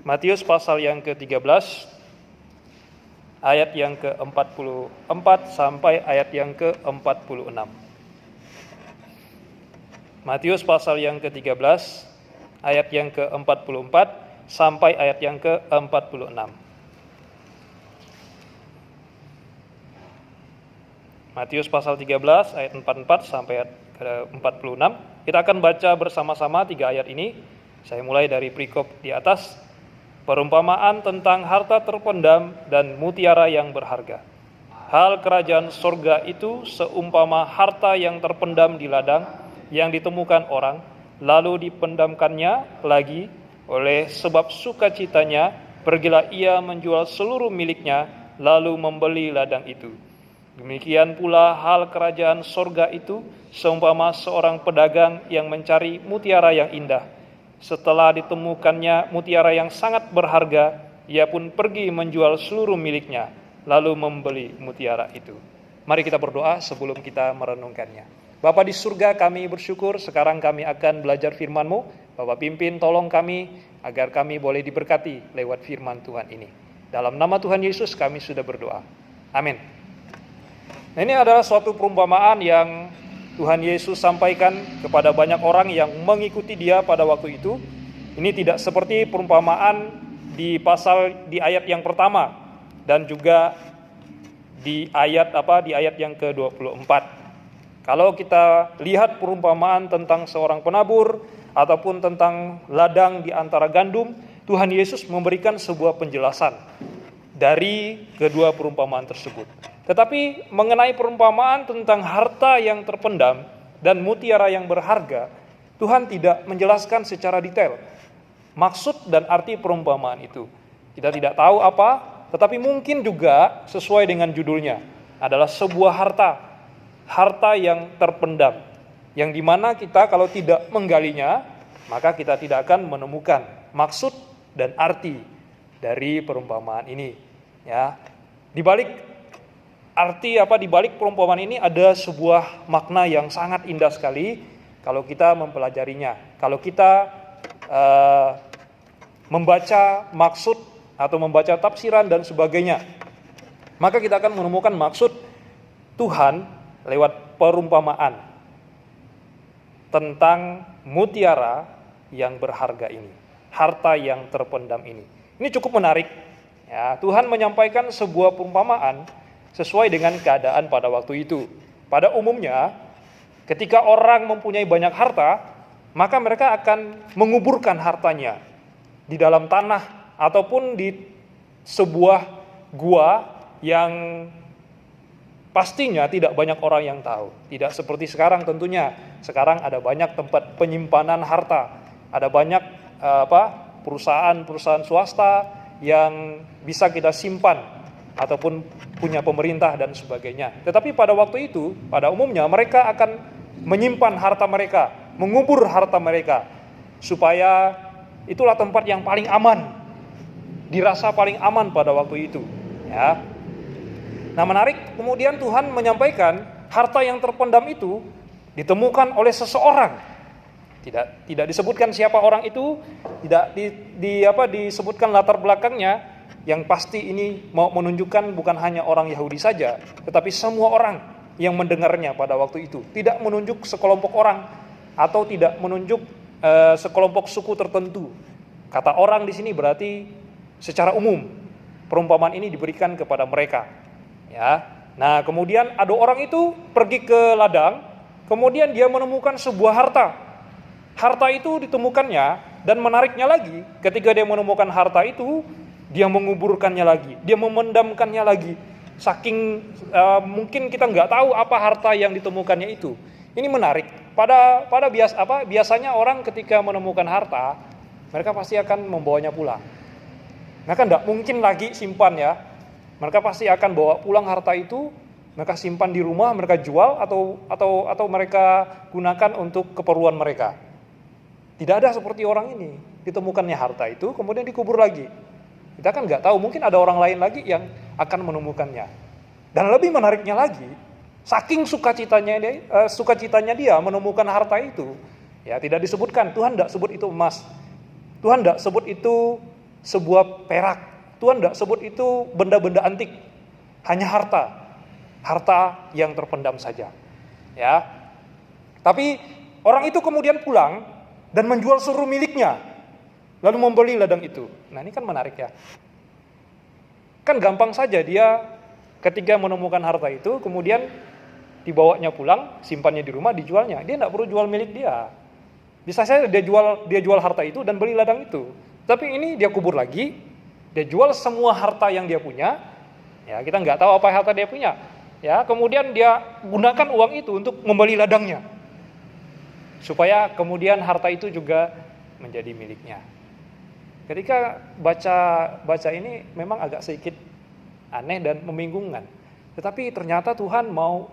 Matius pasal yang ke-13, ayat yang ke-44 sampai ayat yang ke-46. Matius pasal yang ke-13, ayat yang ke-44 sampai ayat yang ke-46. Matius pasal 13 ayat 44 sampai ayat ke-46. Kita akan baca bersama-sama 3 ayat ini. Saya mulai dari perikop di atas. Perumpamaan tentang harta terpendam dan mutiara yang berharga. Hal kerajaan sorga itu seumpama harta yang terpendam di ladang yang ditemukan orang, lalu dipendamkannya lagi. Oleh sebab sukacitanya, pergilah ia menjual seluruh miliknya, lalu membeli ladang itu. Demikian pula hal kerajaan sorga itu seumpama seorang pedagang yang mencari mutiara yang indah. Setelah ditemukannya mutiara yang sangat berharga, ia pun pergi menjual seluruh miliknya, lalu membeli mutiara itu. Mari kita berdoa sebelum kita merenungkannya. Bapa di surga, kami bersyukur sekarang kami akan belajar firman-Mu. Bapak pimpin, tolong kami agar kami boleh diberkati lewat firman Tuhan ini. Dalam nama Tuhan Yesus kami sudah berdoa. Amin. Nah, ini adalah suatu perumpamaan yang Tuhan Yesus sampaikan kepada banyak orang yang mengikuti Dia pada waktu itu. Ini tidak seperti perumpamaan di ayat yang pertama dan juga di ayat yang ke-24. Kalau kita lihat perumpamaan tentang seorang penabur ataupun tentang ladang di antara gandum, Tuhan Yesus memberikan sebuah penjelasan dari kedua perumpamaan tersebut. Tetapi mengenai perumpamaan tentang harta yang terpendam dan mutiara yang berharga, Tuhan tidak menjelaskan secara detail maksud dan arti perumpamaan itu. Kita tidak tahu apa, tetapi mungkin juga sesuai dengan judulnya adalah sebuah harta yang terpendam, yang dimana kita kalau tidak menggalinya, maka kita tidak akan menemukan maksud dan arti dari perumpamaan ini. Ya, di balik perumpamaan ini ada sebuah makna yang sangat indah sekali kalau kita mempelajarinya. Kalau kita membaca maksud atau membaca tafsiran dan sebagainya, maka kita akan menemukan maksud Tuhan lewat perumpamaan tentang mutiara yang berharga ini, harta yang terpendam ini. Ini cukup menarik. Ya, Tuhan menyampaikan sebuah perumpamaan sesuai dengan keadaan pada waktu itu. Pada umumnya, ketika orang mempunyai banyak harta, maka mereka akan menguburkan hartanya di dalam tanah ataupun di sebuah gua yang pastinya tidak banyak orang yang tahu. Tidak seperti sekarang tentunya. Sekarang ada banyak tempat penyimpanan harta. Ada banyak perusahaan-perusahaan swasta yang bisa kita simpan ataupun punya pemerintah dan sebagainya. Tetapi pada waktu itu, pada umumnya mereka akan menyimpan harta mereka, mengubur harta mereka, supaya itulah tempat yang paling aman, dirasa paling aman pada waktu itu. Ya. Nah, menarik, kemudian Tuhan menyampaikan harta yang terpendam itu ditemukan oleh seseorang. Tidak disebutkan siapa orang itu, tidak disebutkan latar belakangnya. Yang pasti ini mau menunjukkan bukan hanya orang Yahudi saja, tetapi semua orang yang mendengarnya pada waktu itu. Tidak menunjuk sekelompok orang atau tidak menunjuk sekelompok suku tertentu. Kata orang di sini berarti secara umum perumpamaan ini diberikan kepada mereka. Ya. Nah, kemudian ada orang itu pergi ke ladang, kemudian dia menemukan sebuah harta. Harta itu ditemukannya dan menariknya lagi, ketika dia menemukan harta itu, dia menguburkannya lagi, dia memendamkannya lagi. Saking mungkin kita nggak tahu apa harta yang ditemukannya itu. Ini menarik. Biasanya orang ketika menemukan harta, mereka pasti akan membawanya pulang. Mereka nggak mungkin lagi simpan ya. Mereka pasti akan bawa pulang harta itu, mereka simpan di rumah, mereka jual atau mereka gunakan untuk keperluan mereka. Tidak ada seperti orang ini. Ditemukannya harta itu, kemudian dikubur lagi. Kita kan nggak tahu, mungkin ada orang lain lagi yang akan menemukannya. Dan lebih menariknya lagi, saking sukacitanya dia menemukan harta itu, ya tidak disebutkan. Tuhan tidak sebut itu emas, Tuhan tidak sebut itu sebuah perak. Tuhan tidak sebut itu benda-benda antik, hanya harta yang terpendam saja. Ya, tapi orang itu kemudian pulang dan menjual seluruh miliknya, lalu membeli ladang itu. Nah, ini kan menarik ya. Kan gampang saja dia ketika menemukan harta itu, kemudian dibawanya pulang, simpannya di rumah, dijualnya. Dia tidak perlu jual milik dia. Bisa saja dia jual harta itu dan beli ladang itu. Tapi ini dia kubur lagi, dia jual semua harta yang dia punya. Ya, kita nggak tahu apa harta dia punya. Ya, kemudian dia gunakan uang itu untuk membeli ladangnya, supaya kemudian harta itu juga menjadi miliknya. Ketika baca ini memang agak sedikit aneh dan membingungkan. Tetapi ternyata Tuhan mau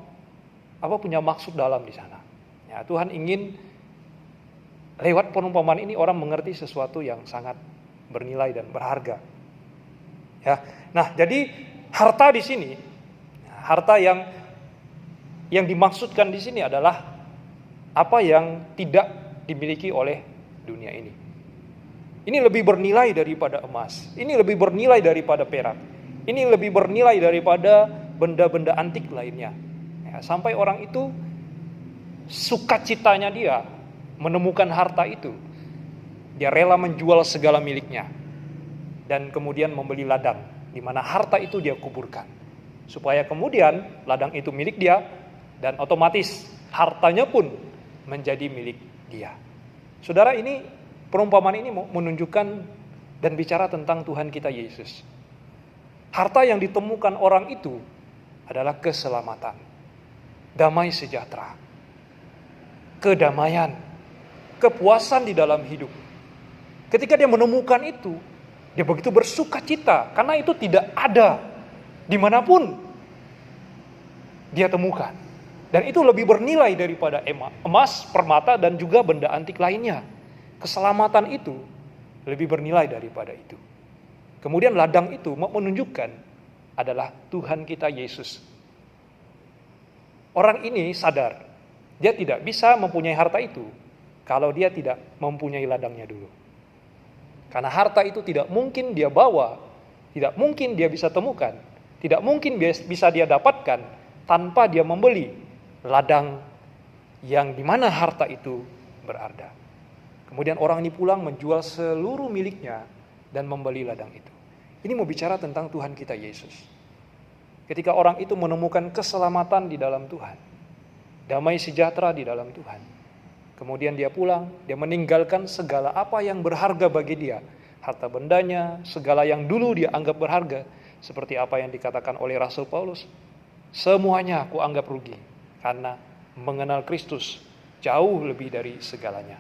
punya maksud dalam di sana. Ya, Tuhan ingin lewat perumpamaan ini orang mengerti sesuatu yang sangat bernilai dan berharga. Ya. Nah, jadi harta di sini, harta yang dimaksudkan di sini adalah apa yang tidak dimiliki oleh dunia ini. Ini lebih bernilai daripada emas. Ini lebih bernilai daripada perak. Ini lebih bernilai daripada benda-benda antik lainnya. Ya, sampai orang itu sukacitanya dia menemukan harta itu. Dia rela menjual segala miliknya dan kemudian membeli ladang di mana harta itu dia kuburkan. Supaya kemudian ladang itu milik dia dan otomatis hartanya pun menjadi milik dia. Saudara, ini perumpamaan ini menunjukkan dan bicara tentang Tuhan kita Yesus. Harta yang ditemukan orang itu adalah keselamatan, damai sejahtera, kedamaian, kepuasan di dalam hidup. Ketika dia menemukan itu, dia begitu bersukacita karena itu tidak ada dimanapun dia temukan. Dan itu lebih bernilai daripada emas, permata, dan juga benda antik lainnya. Keselamatan itu lebih bernilai daripada itu. Kemudian ladang itu menunjukkan adalah Tuhan kita Yesus. Orang ini sadar, dia tidak bisa mempunyai harta itu kalau dia tidak mempunyai ladangnya dulu. Karena harta itu tidak mungkin dia bawa, tidak mungkin dia bisa temukan, tidak mungkin bisa dia dapatkan tanpa dia membeli ladang yang dimana harta itu berada. Kemudian orang ini pulang menjual seluruh miliknya dan membeli ladang itu. Ini mau bicara tentang Tuhan kita Yesus. Ketika orang itu menemukan keselamatan di dalam Tuhan, damai sejahtera di dalam Tuhan, kemudian dia pulang, dia meninggalkan segala apa yang berharga bagi dia, harta bendanya, segala yang dulu dia anggap berharga, seperti apa yang dikatakan oleh Rasul Paulus, semuanya aku anggap rugi karena mengenal Kristus jauh lebih dari segalanya.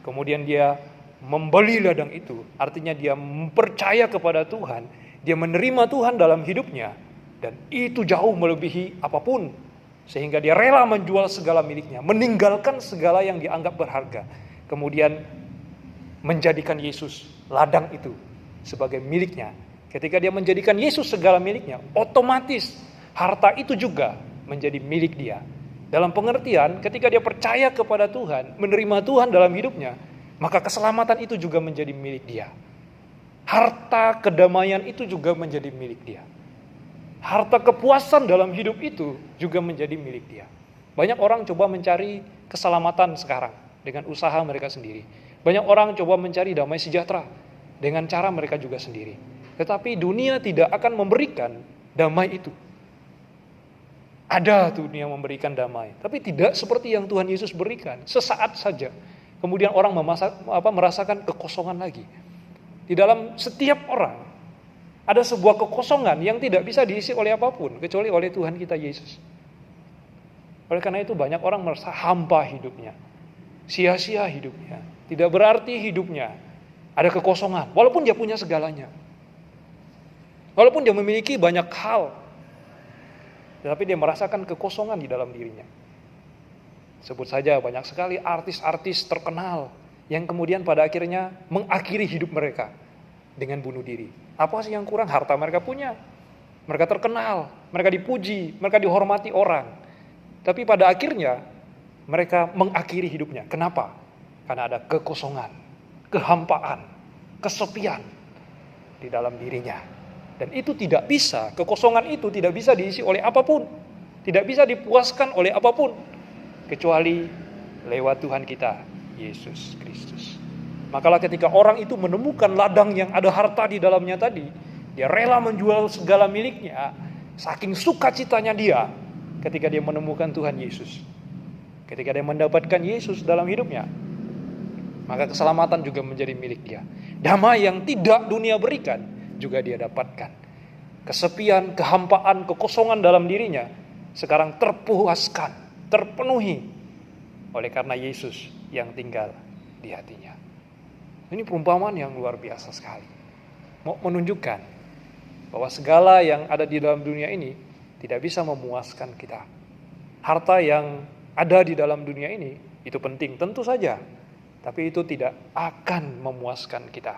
Kemudian dia membeli ladang itu, artinya dia percaya kepada Tuhan, dia menerima Tuhan dalam hidupnya, dan itu jauh melebihi apapun, sehingga dia rela menjual segala miliknya, meninggalkan segala yang dianggap berharga, kemudian menjadikan Yesus ladang itu sebagai miliknya. Ketika dia menjadikan Yesus segala miliknya, otomatis harta itu juga menjadi milik dia. Dalam pengertian, ketika dia percaya kepada Tuhan, menerima Tuhan dalam hidupnya, maka keselamatan itu juga menjadi milik dia. Harta kedamaian itu juga menjadi milik dia. Harta kepuasan dalam hidup itu juga menjadi milik dia. Banyak orang coba mencari keselamatan sekarang dengan usaha mereka sendiri. Banyak orang coba mencari damai sejahtera dengan cara mereka juga sendiri. Tetapi dunia tidak akan memberikan damai itu. Ada dunia memberikan damai, tapi tidak seperti yang Tuhan Yesus berikan, sesaat saja. Kemudian orang merasakan kekosongan lagi. Di dalam setiap orang ada sebuah kekosongan yang tidak bisa diisi oleh apapun kecuali oleh Tuhan kita Yesus. Oleh karena itu banyak orang merasa hampa hidupnya, sia-sia hidupnya, tidak berarti hidupnya, ada kekosongan walaupun dia punya segalanya, walaupun dia memiliki banyak hal, tetapi dia merasakan kekosongan di dalam dirinya. Sebut saja banyak sekali artis-artis terkenal yang kemudian pada akhirnya mengakhiri hidup mereka dengan bunuh diri. Apa sih yang kurang? Harta mereka punya. Mereka terkenal, mereka dipuji, mereka dihormati orang. Tapi pada akhirnya mereka mengakhiri hidupnya. Kenapa? Karena ada kekosongan, kehampaan, kesepian. di dalam dirinya. Dan itu tidak bisa, kekosongan itu tidak bisa diisi oleh apapun. Tidak bisa dipuaskan oleh apapun. Kecuali lewat Tuhan kita, Yesus Kristus. Makalah ketika orang itu menemukan ladang yang ada harta di dalamnya tadi, dia rela menjual segala miliknya, saking sukacitanya dia ketika dia menemukan Tuhan Yesus. Ketika dia mendapatkan Yesus dalam hidupnya, maka keselamatan juga menjadi milik dia. Damai yang tidak dunia berikan juga dia dapatkan. Kesepian, kehampaan, kekosongan dalam dirinya sekarang terpuaskan, terpenuhi oleh karena Yesus yang tinggal di hatinya. Ini perumpamaan yang luar biasa sekali. Mau menunjukkan bahwa segala yang ada di dalam dunia ini tidak bisa memuaskan kita. Harta yang ada di dalam dunia ini itu penting, tentu saja. Tapi itu tidak akan memuaskan kita.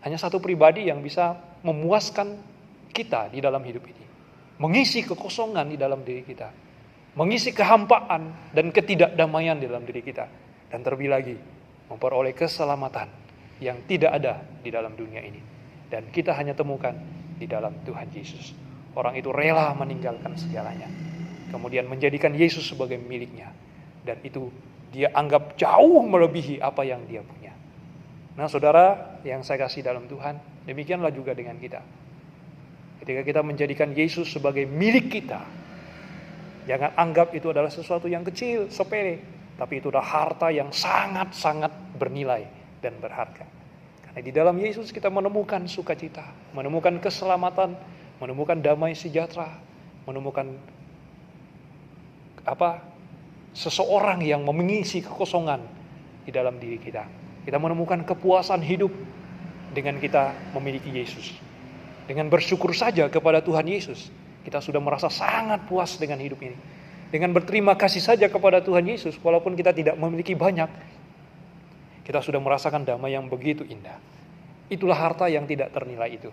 Hanya satu pribadi yang bisa memuaskan kita di dalam hidup ini. Mengisi kekosongan di dalam diri kita. Mengisi kehampaan dan ketidakdamaian di dalam diri kita. Dan terlebih lagi, memperoleh keselamatan yang tidak ada di dalam dunia ini. Dan kita hanya temukan di dalam Tuhan Yesus. Orang itu rela meninggalkan segalanya. Kemudian menjadikan Yesus sebagai miliknya. Dan itu dia anggap jauh melebihi apa yang dia punya. Nah saudara yang saya kasih dalam Tuhan, demikianlah juga dengan kita. Ketika kita menjadikan Yesus sebagai milik kita, jangan anggap itu adalah sesuatu yang kecil, sepele. Tapi itu adalah harta yang sangat-sangat bernilai dan berharga. Karena di dalam Yesus kita menemukan sukacita, menemukan keselamatan, menemukan damai sejahtera, menemukan seseorang yang mengisi kekosongan di dalam diri kita. Kita menemukan kepuasan hidup dengan kita memiliki Yesus. Dengan bersyukur saja kepada Tuhan Yesus, kita sudah merasa sangat puas dengan hidup ini. Dengan berterima kasih saja kepada Tuhan Yesus, walaupun kita tidak memiliki banyak, kita sudah merasakan damai yang begitu indah. Itulah harta yang tidak ternilai itu.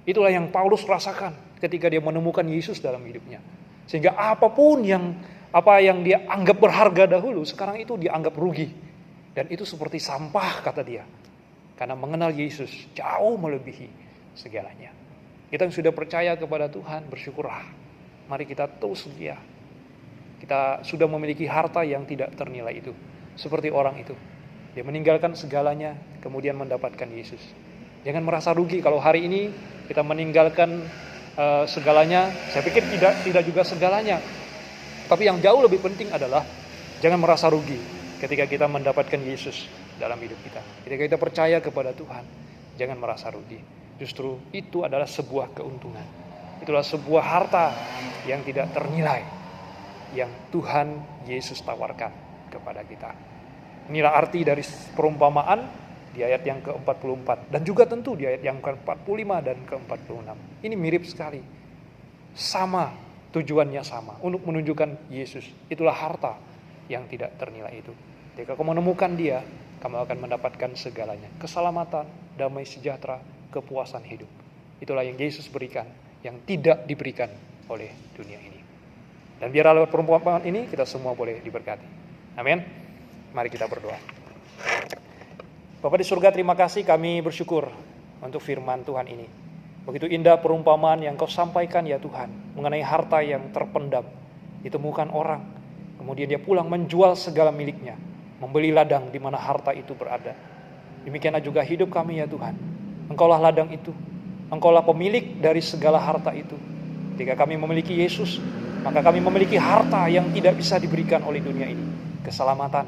Itulah yang Paulus rasakan ketika dia menemukan Yesus dalam hidupnya. Sehingga apapun apa yang dia anggap berharga dahulu, sekarang itu dianggap rugi. Dan itu seperti sampah, kata dia. Karena mengenal Yesus jauh melebihi segalanya. Kita yang sudah percaya kepada Tuhan, bersyukurlah. Mari kita terus setia. Kita sudah memiliki harta yang tidak ternilai itu. Seperti orang itu. Dia meninggalkan segalanya, kemudian mendapatkan Yesus. Jangan merasa rugi kalau hari ini kita meninggalkan segalanya. Saya pikir tidak juga segalanya. Tapi yang jauh lebih penting adalah jangan merasa rugi ketika kita mendapatkan Yesus dalam hidup kita. Ketika kita percaya kepada Tuhan, jangan merasa rugi. Justru itu adalah sebuah keuntungan. Itulah sebuah harta yang tidak ternilai yang Tuhan Yesus tawarkan kepada kita. Inilah arti dari perumpamaan di ayat yang ke-44 dan juga tentu di ayat yang ke-45 dan ke-46. Ini mirip sekali. Sama, tujuannya sama, untuk menunjukkan Yesus. Itulah harta yang tidak ternilai itu. Jika kamu menemukan dia, kamu akan mendapatkan segalanya. Keselamatan, damai sejahtera, kepuasan hidup. Itulah yang Yesus berikan, yang tidak diberikan oleh dunia ini. Dan biar lewat perumpamaan ini kita semua boleh diberkati. Amin. Mari kita berdoa. Bapa di surga, terima kasih, kami bersyukur untuk firman Tuhan ini. Begitu indah perumpamaan yang Kau sampaikan ya Tuhan, mengenai harta yang terpendam. Ditemukan orang, kemudian dia pulang menjual segala miliknya, membeli ladang di mana harta itu berada. Demikianlah juga hidup kami ya Tuhan. Engkaulah ladang itu, Engkaulah pemilik dari segala harta itu. Ketika kami memiliki Yesus, maka kami memiliki harta yang tidak bisa diberikan oleh dunia ini. Keselamatan,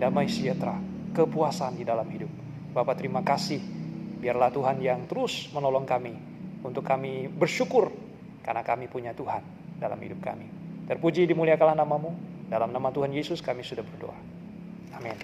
damai sejahtera, kepuasan di dalam hidup. Bapa terima kasih, biarlah Tuhan yang terus menolong kami, untuk kami bersyukur, karena kami punya Tuhan dalam hidup kami. Terpuji dimuliakanlah nama-Mu, dalam nama Tuhan Yesus kami sudah berdoa. Amin.